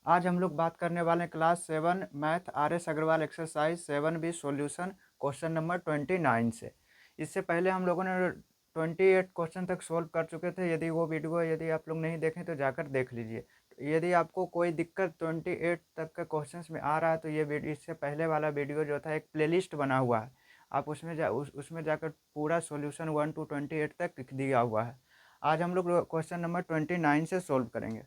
आज हम लोग बात करने वाले हैं class 7 math RS Agarwal exercise 7B solution question number 29 से। इससे पहले हम लोगों ने 28 क्वेश्चन तक सोल्व कर चुके थे। यदि वो वीडियो यदि आप लोग नहीं देखें तो जाकर देख लीजिए। यदि आपको कोई दिक्कत 28 तक का क्वेश्चंस में आ रहा है तो ये वीडियो, इससे पहले वाला वीडियो जो था, एक प्लेलिस्ट बना हुआ है, आप उसमें जाकर पूरा सॉल्यूशन 1 to 28 तक दिया हुआ है। आज हम लोग क्वेश्चन नंबर 29 से सोल्व करेंगे।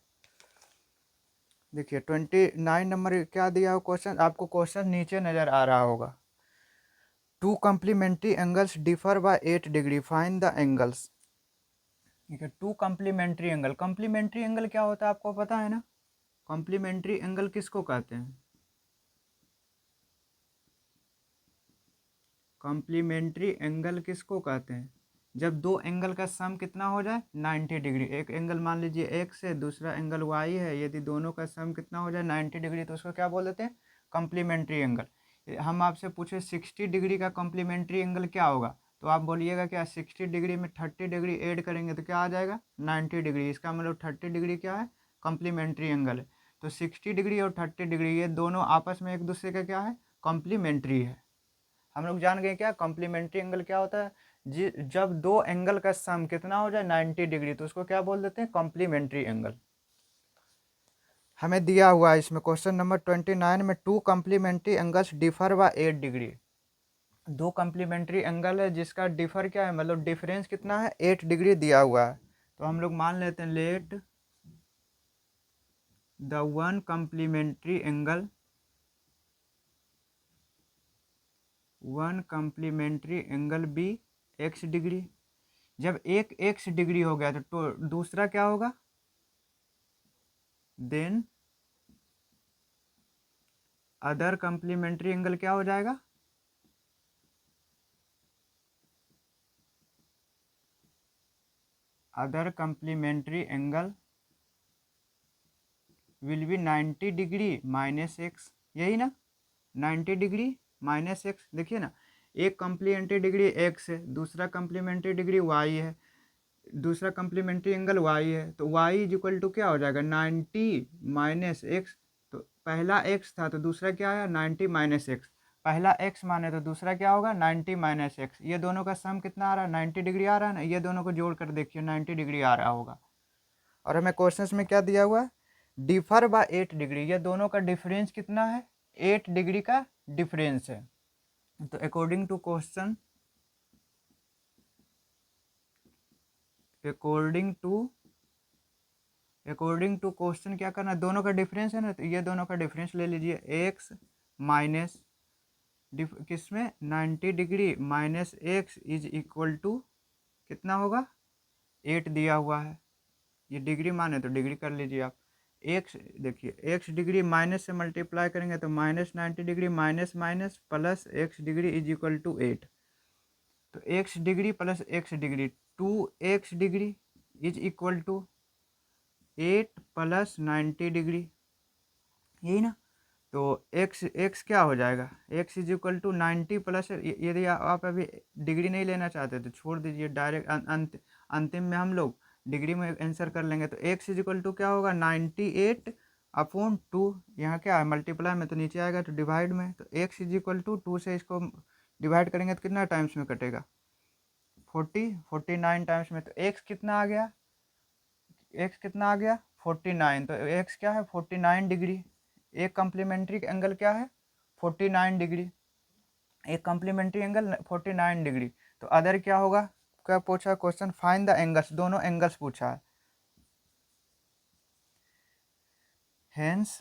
देखिए 29 नंबर क्या दिया हो क्वेश्चन, आपको क्वेश्चन नीचे नजर आ रहा होगा। Two complementary angles differ by 8 degree, find the angles. ठीक है, two complementary angle. Complementary angle क्या होता है आपको पता है ना? कम्प्लीमेंट्री एंगल किसको कहते हैं? कॉम्प्लीमेंट्री एंगल किसको कहते हैं? जब दो एंगल का सम कितना हो जाए 90 डिग्री। एक एंगल मान लीजिए x है, दूसरा एंगल y है, यदि दोनों का सम कितना हो जाए 90 डिग्री तो उसको क्या बोल देते हैं? Complementary angle. हम आपसे पूछे 60 डिग्री का कॉम्प्लीमेंट्री एंगल क्या होगा, तो आप बोलिएगा क्या 60 डिग्री में 30 डिग्री ऐड करेंगे तो क्या आ जाएगा 90 डिग्री। इसका मतलब 30 डिग्री क्या है? कॉम्प्लीमेंट्री एंगल है। तो 60 डिग्री और 30 डिग्री ये दोनों आपस में एक दूसरे का क्या है? कॉम्प्लीमेंट्री है। हम लोग जान गए क्या कॉम्प्लीमेंट्री एंगल क्या होता है? जब दो एंगल का सम कितना हो जाए 90 डिग्री तो उसको क्या बोल देते हैं? Complementary angle. हमें दिया हुआ है इसमें क्वेश्चन नंबर 29 में two complementary angles differ by 8 degree. दो कॉम्प्लीमेंट्री एंगल है जिसका डिफर क्या है, मतलब डिफरेंस कितना है 8 डिग्री दिया हुआ है। तो हम लोग मान लेते हैं let the one complementary angle be x degree. जब एक x डिग्री हो गया तो दूसरा क्या होगा? देन अदर कॉम्प्लीमेंट्री एंगल क्या हो जाएगा? Other complementary angle will be 90 degree minus x. यही ना, 90 डिग्री माइनस एक्स। देखिए ना, एक कॉम्प्लीमेंट्री डिग्री एक्स है, दूसरा कॉम्प्लीमेंट्री डिग्री वाई है, दूसरा कॉम्प्लीमेंट्री एंगल वाई है, तो वाई इज इक्वल टू क्या हो जाएगा 90 माइनस एक्स। तो पहला एक्स था तो दूसरा क्या आया 90 माइनस एक्स। पहला एक्स माने तो दूसरा क्या होगा 90 माइनस एक्स। ये दोनों का सम कितना आ रहा है 90 डिग्री आ रहा है ना, ये दोनों को जोड़ कर देखिए 90 डिग्री आ रहा होगा। और हमें क्वेश्चन में क्या दिया हुआ है? Differ by 8 degree. ये दोनों का डिफरेंस कितना है? 8 डिग्री का डिफरेंस है। तो according to question, according to question क्या करना है? दोनों का डिफरेंस है ना, तो ये दोनों का डिफरेंस ले लीजिए। एक्स माइनस किसमें 90 degree minus x is equal to कितना होगा? 8 दिया हुआ है। ये डिग्री माने तो डिग्री कर लीजिए आप। एक्स देखिए, एक्स डिग्री माइनस से मल्टीप्लाई करेंगे तो minus 90 degree minus minus plus x degree is equal to 8। तो x degree plus x degree 2x degree is equal to 8 plus 90 degree. यही ना, तो x क्या हो जाएगा? x is equal to 90 plus, यदि आप अभी डिग्री नहीं लेना चाहते तो छोड़ दीजिए, डायरेक्ट अंतिम में हम लोग डिग्री में आंसर कर लेंगे। तो x इज इक्वल टू क्या होगा 98 अपॉन 2। यहाँ क्या है मल्टीप्लाई में तो नीचे आएगा तो डिवाइड में, तो x इज इक्वल टू 2 से इसको डिवाइड करेंगे तो कितना टाइम्स में कटेगा 49 टाइम्स में। तो x कितना आ गया? x कितना आ गया 49। तो x क्या है 49 डिग्री। एक कॉम्प्लीमेंट्री एंगल क्या है 49 डिग्री। एक कॉम्प्लीमेंट्री एंगल 49 डिग्री। तो अदर क्या होगा? क्या पूछा क्वेश्चन? Find the angles. दोनों एंगल्स पूछा है। हेंस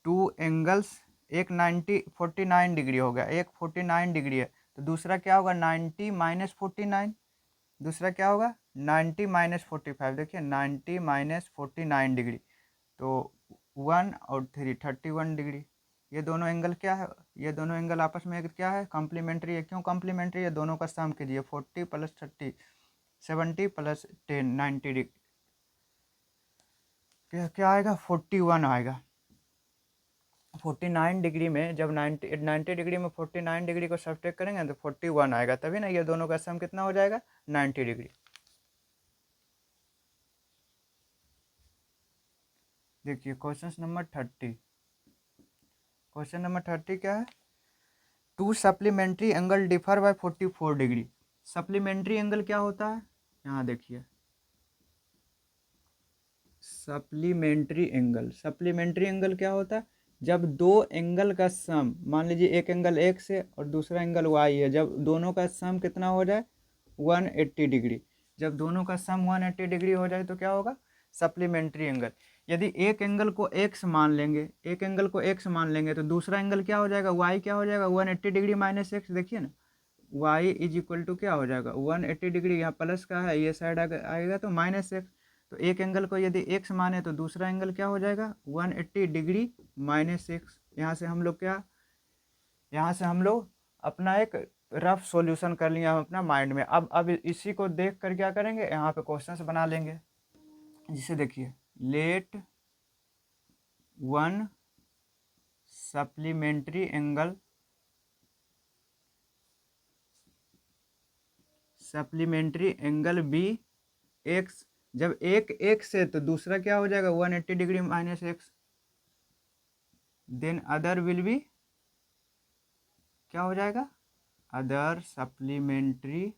टू एंगल्स, एक 49 डिग्री हो गया, एक 49 डिग्री है, तो दूसरा क्या होगा 90 माइनस 49। दूसरा क्या होगा 90 माइनस 45। देखिए 90 माइनस 49 डिग्री, तो 1 और 3 31 डिग्री। ये दोनों एंगल क्या है? ये दोनों एंगल आपस में क्या है? कॉम्प्लीमेंट्री है। क्यों कॉम्प्लीमेंट्री है? दोनों का सम कीजिए 40 प्लस 30 70 प्लस 10 90 डिग्री क्या आएगा 41 आएगा। 49 डिग्री में जब 90 डिग्री में 49 डिग्री को सब्ट्रैक्ट करेंगे तो 41 आएगा, तभी ना ये दोनों का सम कितना हो जाएगा 90 डिग्री। देखिए क्वेश्चन नंबर 30, क्वेश्चन नंबर 30 क्या है, to supplementary angle differ by 44 degree. Supplementary angle क्या होता है, यहाँ देखिए सप्लीमेंट्री एंगल क्या होता है, जब दो एंगल का सम, मान लीजिए एक एंगल एक्स है और दूसरा एंगल वाई है, जब दोनों का सम कितना हो जाए 180 डिग्री, जब दोनों का सम 180 डिग्री हो जाए तो क्या होगा सप्लीमेंट्री एंगल। यदि एक एंगल को एक्स मान लेंगे, एक एंगल को एक्स मान लेंगे तो दूसरा एंगल क्या हो जाएगा वाई, क्या हो जाएगा 180 डिग्री माइनस एक्स। देखिए ना वाई इज इक्वल टू क्या हो जाएगा 180 डिग्री, यहाँ प्लस का है ये साइड आएगा तो माइनस एक्स। तो एक एंगल को यदि एक्स माने तो दूसरा एंगल क्या हो जाएगा 180 डिग्री माइनस एक्स। यहाँ से हम लोग क्या, यहाँ से हम लोग अपना एक रफ सॉल्यूशन कर लिया हम अपना माइंड में। अब इसी को देख कर क्या करेंगे, यहाँ पे क्वेश्चंस बना लेंगे। जिसे देखिए let one supplementary angle be x, जब एक एक्स है तो दूसरा क्या हो जाएगा 180 degree minus x, then other will be क्या हो जाएगा other supplementary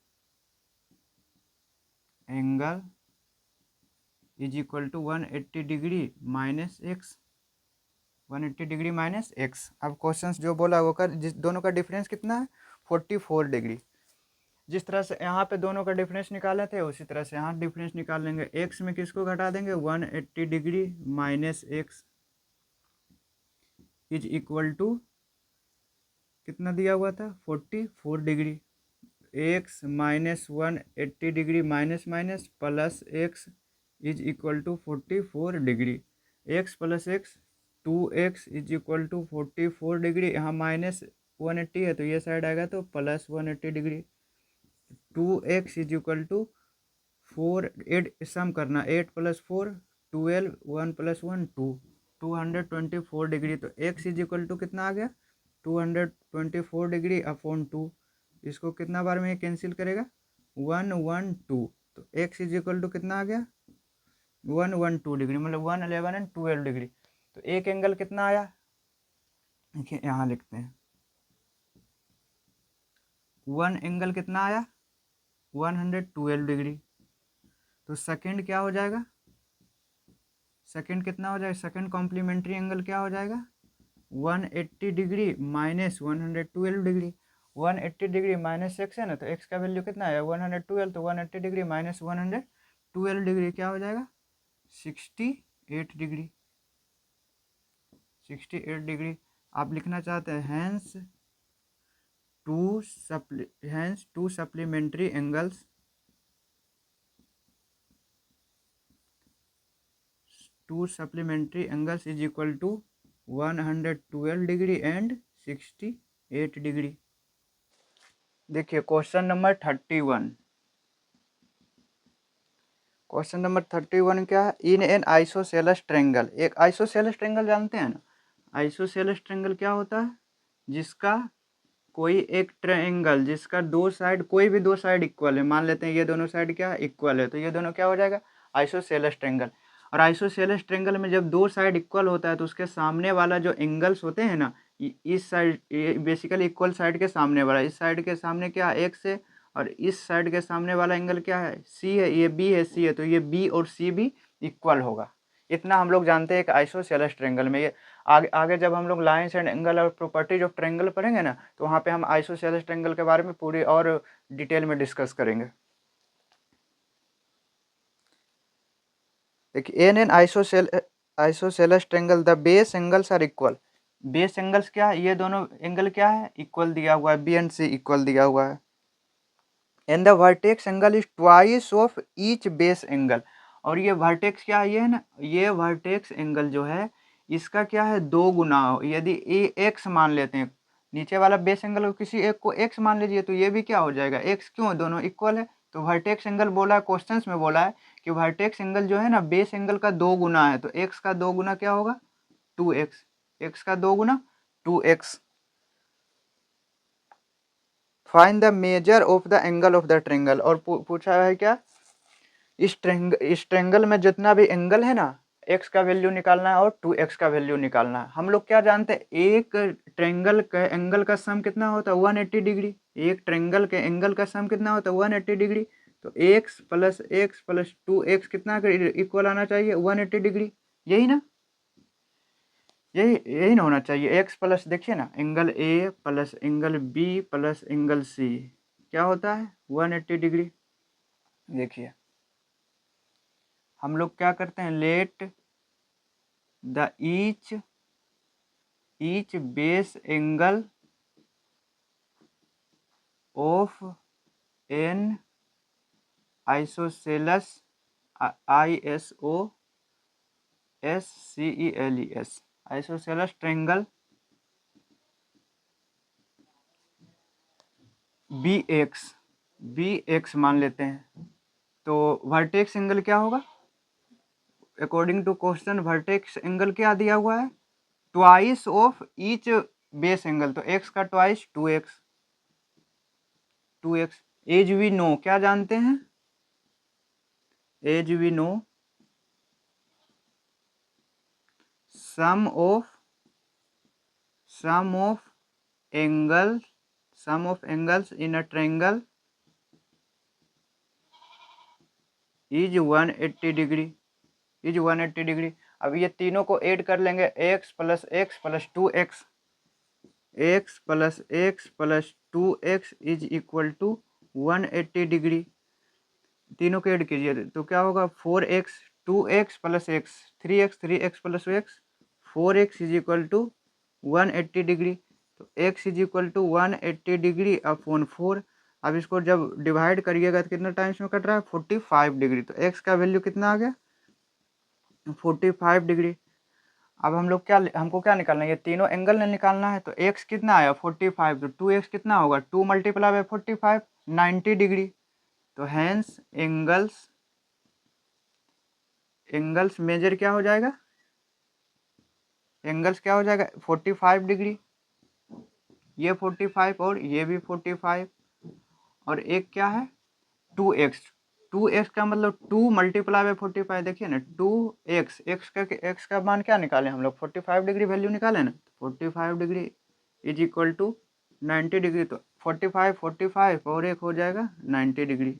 angle is equal to 180 degree minus x, 180 degree minus x. अब क्वेश्चन जो बोला वो कर, जिस दोनों का डिफरेंस कितना है 44 डिग्री। जिस तरह से यहाँ पे दोनों का डिफरेंस निकाले थे उसी तरह से यहाँ डिफरेंस निकाल लेंगे। एक्स में किसको घटा देंगे 180 degree minus x is equal to कितना दिया हुआ था 44 degree, x minus 180 degree minus minus plus x is equal to 44 degree, x plus x 2x is equal to 44 degree, यहाँ माइनस 180 है तो ये साइड आएगा तो plus 180 degree, 2x is equal to 4, 8 sum करना 8 प्लस 4 12, 1 प्लस 1 2, 224 डिग्री। तो x is equal to कितना आ गया 224 डिग्री अपॉन 2, इसको कितना बार में कैंसिल करेगा 112, तो x इज इक्वल टू कितना आ गया 112 डिग्री, मतलब 111 एंड 12 डिग्री। तो एक एंगल कितना आया, देखिए यहाँ लिखते हैं, वन एंगल कितना आया 112 डिग्री। तो सेकंड क्या हो जाएगा, सेकंड कितना हो जाएगा, सेकंड कॉम्प्लीमेंट्री एंगल क्या हो जाएगा 180 degree minus 112 degree. 180 degree minus x है ना, तो एक्स का वैल्यू कितना है 112, तो 180 डिग्री माइनस 112 डिग्री क्या हो जाएगा 68 डिग्री, 68 डिग्री। आप लिखना चाहते हैं hence two supplementary angles is equal to 112 degree and 68 degree. देखिए क्वेश्चन नंबर 31, क्वेश्चन नंबर 31 क्या है, इन एन आइसोसेलेस ट्रायंगल। एक आइसोसेलेस ट्रायंगल जानते हैं ना, आइसोसेलेस ट्रायंगल क्या होता है, जिसका कोई एक ट्रायंगल जिसका दो साइड, कोई भी दो साइड इक्वल है, मान लेते हैं ये दोनों साइड क्या है इक्वल है, तो ये दोनों क्या हो जाएगा आइसोसेलेस ट्रायंगल। और आइसोसेलेस ट्रायंगल में जब दो साइड इक्वल होता है तो उसके सामने वाला जो एंगल्स होते हैं ना, इस साइड बेसिकली इक्वल साइड के सामने वाला, इस साइड के सामने क्या एक्स है और इस साइड के सामने वाला एंगल क्या है सी है, ये बी है सी है, तो ये बी और सी भी इक्वल होगा। इतना हम लोग जानते हैं एक आइसोसेलेस ट्रायंगल में। ये आगे आगे जब हम लोग लाइन्स एंड एंगल और प्रॉपर्टीज ऑफ ट्रायंगल पढ़ेंगे ना, तो वहाँ पे हम आइसोसेलेस ट्रायंगल के बारे में पूरी और डिटेल में डिस्कस करेंगे। देखिए an isosceles triangle the base angles are equal. Base angles क्या है, ये दोनों एंगल क्या है इक्वल दिया हुआ है, बी एंड सी इक्वल दिया हुआ है। And the vertex angle is twice of each base angle. और ये वर्टेक्स क्या है, ये है ना, ये वर्टेक्स एंगल जो है इसका क्या है दो गुना हो। यदि ए एक्स मान लेते हैं, नीचे वाला बेस एंगल को किसी एक को एक्स मान लीजिए, तो ये भी क्या हो जाएगा एक्स, क्यों दोनों इक्वल है। तो वर्टेक्स एंगल बोला है, क्वेश्चन में बोला है कि वर्टेक्स एंगल जो है ना बेस एंगल का दो गुना है, तो एक्स का दो गुना क्या होगा 2x, एक्स का दो गुना 2x। Find the measure of the angle of the triangle. और पूछा है क्या, इस ट्रायंगल में जितना भी एंगल है ना, x का वैल्यू निकालना है और 2x का वैल्यू निकालना है। हम लोग क्या जानते हैं, एक ट्रायंगल का एंगल का सम कितना होता है 180 डिग्री। एक ट्रायंगल के एंगल का सम कितना होता है 180 डिग्री। तो x प्लस 2x कितना इक्वल आना चाहिए 180 डिग्री, यही ना, यही ना होना चाहिए। x प्लस देखिए ना, angle A plus angle B plus angle C क्या होता है 180 डिग्री। देखिए हम लोग क्या करते हैं, let the each base angle of an isosceles isosceles triangle bx मान लेते हैं। तो वर्टेक्स एंगल क्या होगा, according to question vertex angle क्या दिया हुआ है, twice of each base angle. तो x का twice 2x। As we know, क्या जानते हैं, as we know sum of angles in a triangle is 180 degree. अब ये तीनों को ऐड कर लेंगे, x plus 2x, x plus 2x is equal to 180 degree. तीनों को ऐड कीजिए तो क्या होगा 4x 2x plus x 3x plus x 4x is equal to 180 degree. तो x is equal to 180 degree upon 4। अब इसको जब डिवाइड करिएगा तो कितना टाइम्स में कट रहा है 45 डिग्री। तो x का वैल्यू कितना आ गया 45 डिग्री। अब हम लोग हमको क्या निकालना है, ये तीनों एंगल ने निकालना है। तो x कितना आया 45, तो 2x कितना होगा 2 मल्टीप्लाई बाय 45 90 डिग्री। तो हैंस एंगल्स मेजर क्या हो जाएगा, एंगल्स क्या हो जाएगा 45 डिग्री, ये 45 और ये भी 45, और एक क्या है 2x का मतलब 2 मल्टीप्लाई बाय 45। देखिए ना 2x, x का मान क्या निकाले हम लोग 45 डिग्री वैल्यू निकाले ना, 45 degree is equal to 90 degree. तो 45 और एक हो जाएगा 90 डिग्री।